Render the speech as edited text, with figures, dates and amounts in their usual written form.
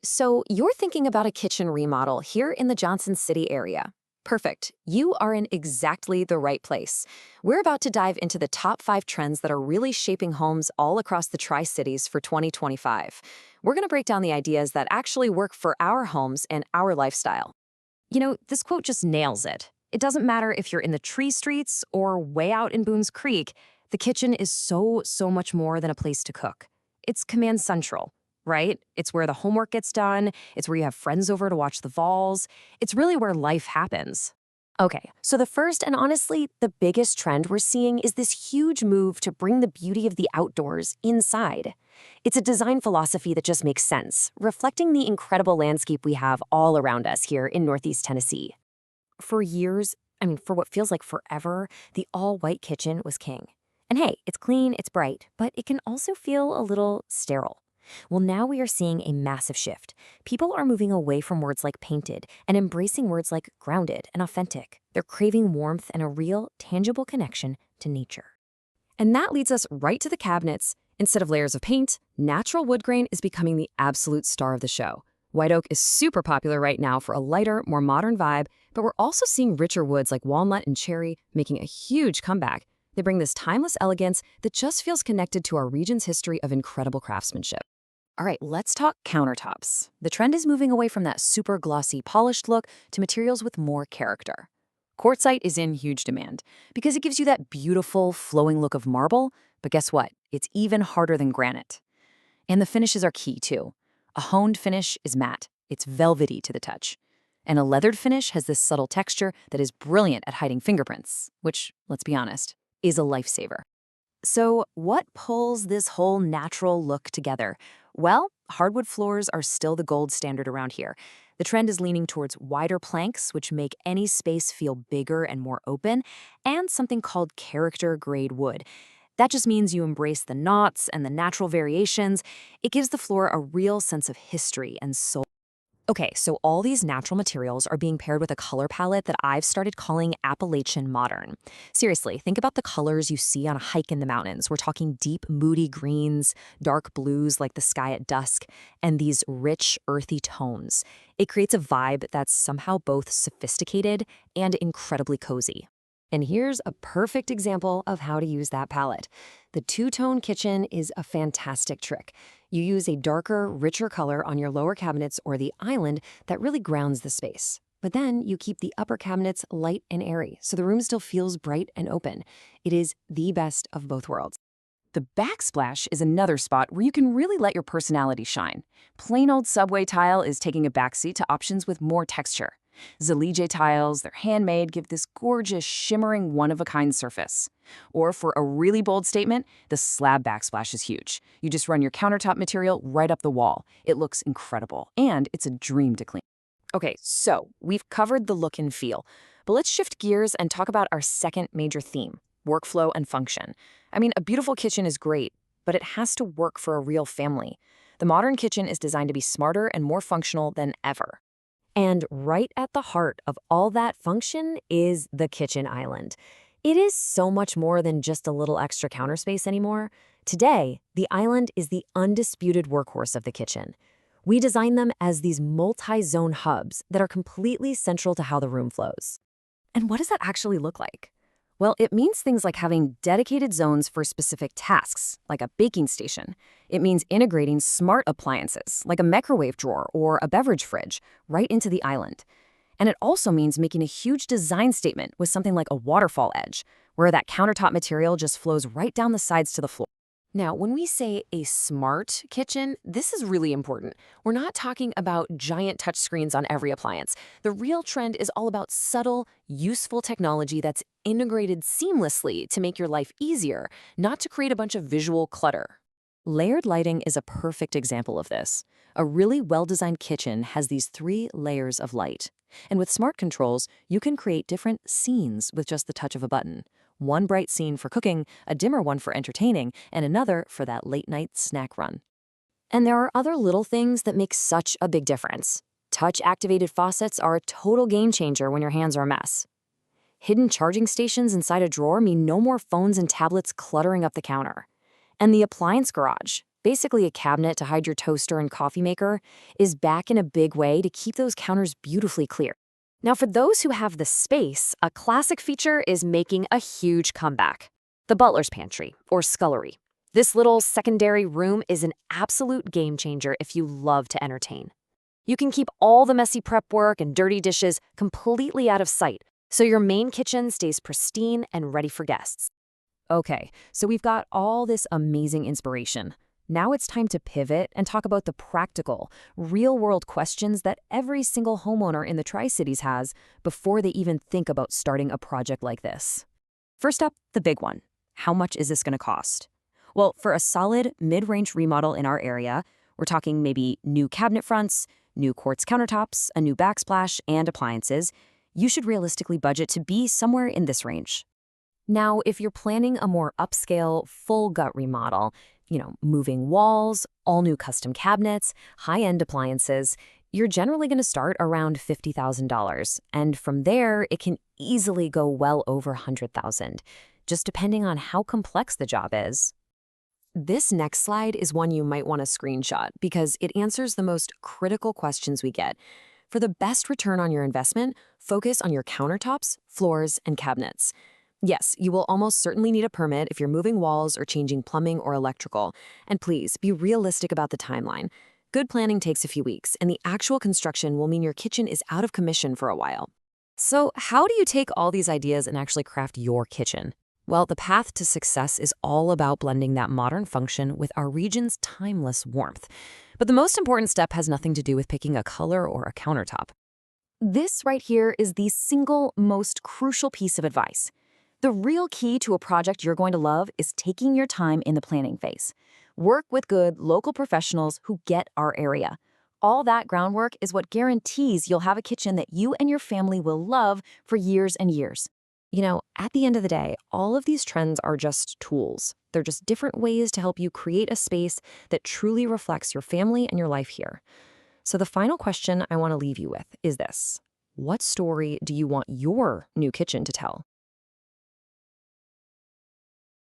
So, you're thinking about a kitchen remodel here in the Johnson City area. Perfect. You are in exactly the right place. We're about to dive into the top 5 trends that are really shaping homes all across the Tri-Cities for 2025. We're going to break down the ideas that actually work for our homes and our lifestyle. This quote just nails it. It doesn't matter if you're in the tree streets or way out in Boone's Creek, the kitchen is so much more than a place to cook. It's command central, right? It's where the homework gets done, it's where you have friends over to watch the Vols. It's really where life happens. Okay, so the first and honestly the biggest trend we're seeing is this huge move to bring the beauty of the outdoors inside. It's a design philosophy that just makes sense, reflecting the incredible landscape we have all around us here in Northeast Tennessee. For years, for what feels like forever, the all-white kitchen was king. And hey, it's clean, it's bright, but it can also feel a little sterile. Well, now we are seeing a massive shift. People are moving away from words like painted and embracing words like grounded and authentic. They're craving warmth and a real, tangible connection to nature. And that leads us right to the cabinets. Instead of layers of paint, natural wood grain is becoming the absolute star of the show. White oak is super popular right now for a lighter, more modern vibe, but we're also seeing richer woods like walnut and cherry making a huge comeback. They bring this timeless elegance that just feels connected to our region's history of incredible craftsmanship. All right, let's talk countertops. The trend is moving away from that super glossy, polished look to materials with more character. Quartzite is in huge demand because it gives you that beautiful, flowing look of marble, but guess what? It's even harder than granite. And the finishes are key, too. A honed finish is matte. It's velvety to the touch. And a leathered finish has this subtle texture that is brilliant at hiding fingerprints, which, let's be honest, is a lifesaver. So, what pulls this whole natural look together? Well, hardwood floors are still the gold standard around here. The trend is leaning towards wider planks, which make any space feel bigger and more open, and something called character grade wood. That just means you embrace the knots and the natural variations. It gives the floor a real sense of history and soul. Okay, so all these natural materials are being paired with a color palette that I've started calling Appalachian Modern. Seriously, think about the colors you see on a hike in the mountains. We're talking deep, moody greens, dark blues like the sky at dusk, and these rich, earthy tones. It creates a vibe that's somehow both sophisticated and incredibly cozy. And here's a perfect example of how to use that palette. The two-tone kitchen is a fantastic trick. You use a darker, richer color on your lower cabinets or the island that really grounds the space. But then you keep the upper cabinets light and airy, so the room still feels bright and open. It is the best of both worlds. The backsplash is another spot where you can really let your personality shine. Plain old subway tile is taking a backseat to options with more texture. Zalige tiles, they're handmade, give this gorgeous, shimmering, one-of-a-kind surface. Or for a really bold statement, the slab backsplash is huge. You just run your countertop material right up the wall. It looks incredible, and it's a dream to clean. Okay, so we've covered the look and feel, but let's shift gears and talk about our second major theme, workflow and function. A beautiful kitchen is great, but it has to work for a real family. The modern kitchen is designed to be smarter and more functional than ever. And right at the heart of all that function is the kitchen island. It is so much more than just a little extra counter space anymore. Today, the island is the undisputed workhorse of the kitchen. We design them as these multi-zone hubs that are completely central to how the room flows. And what does that actually look like? Well, it means things like having dedicated zones for specific tasks, like a baking station. It means integrating smart appliances, like a microwave drawer or a beverage fridge, right into the island. And it also means making a huge design statement with something like a waterfall edge, where that countertop material just flows right down the sides to the floor. Now, when we say a smart kitchen, this is really important. We're not talking about giant touchscreens on every appliance. The real trend is all about subtle, useful technology that's integrated seamlessly to make your life easier, not to create a bunch of visual clutter. Layered lighting is a perfect example of this. A really well-designed kitchen has these 3 layers of light. And with smart controls, you can create different scenes with just the touch of a button. One bright scene for cooking, a dimmer one for entertaining, and another for that late-night snack run. And there are other little things that make such a big difference. Touch-activated faucets are a total game changer when your hands are a mess. Hidden charging stations inside a drawer mean no more phones and tablets cluttering up the counter. And the appliance garage. basically a cabinet to hide your toaster and coffee maker, is back in a big way to keep those counters beautifully clear. Now, for those who have the space, a classic feature is making a huge comeback: the butler's pantry, or scullery. This little secondary room is an absolute game changer if you love to entertain. You can keep all the messy prep work and dirty dishes completely out of sight, so your main kitchen stays pristine and ready for guests. Okay, so we've got all this amazing inspiration. Now it's time to pivot and talk about the practical, real-world questions that every single homeowner in the Tri-Cities has before they even think about starting a project like this. First up, the big one. How much is this going to cost? Well, for a solid mid-range remodel in our area, we're talking maybe new cabinet fronts, new quartz countertops, a new backsplash, and appliances. You should realistically budget to be somewhere in this range. Now, if you're planning a more upscale, full-gut remodel, moving walls, all new custom cabinets, high-end appliances, you're generally going to start around $50,000. And from there, it can easily go well over $100,000, just depending on how complex the job is. This next slide is one you might want to screenshot because it answers the most critical questions we get. For the best return on your investment, focus on your countertops, floors, and cabinets. Yes, you will almost certainly need a permit if you're moving walls or changing plumbing or electrical. And please, be realistic about the timeline. Good planning takes a few weeks, and the actual construction will mean your kitchen is out of commission for a while. So, how do you take all these ideas and actually craft your kitchen? Well, the path to success is all about blending that modern function with our region's timeless warmth. But the most important step has nothing to do with picking a color or a countertop. This right here is the single most crucial piece of advice. The real key to a project you're going to love is taking your time in the planning phase. Work with good local professionals who get our area. All that groundwork is what guarantees you'll have a kitchen that you and your family will love for years and years. At the end of the day, all of these trends are just tools. They're just different ways to help you create a space that truly reflects your family and your life here. So the final question I want to leave you with is this: what story do you want your new kitchen to tell?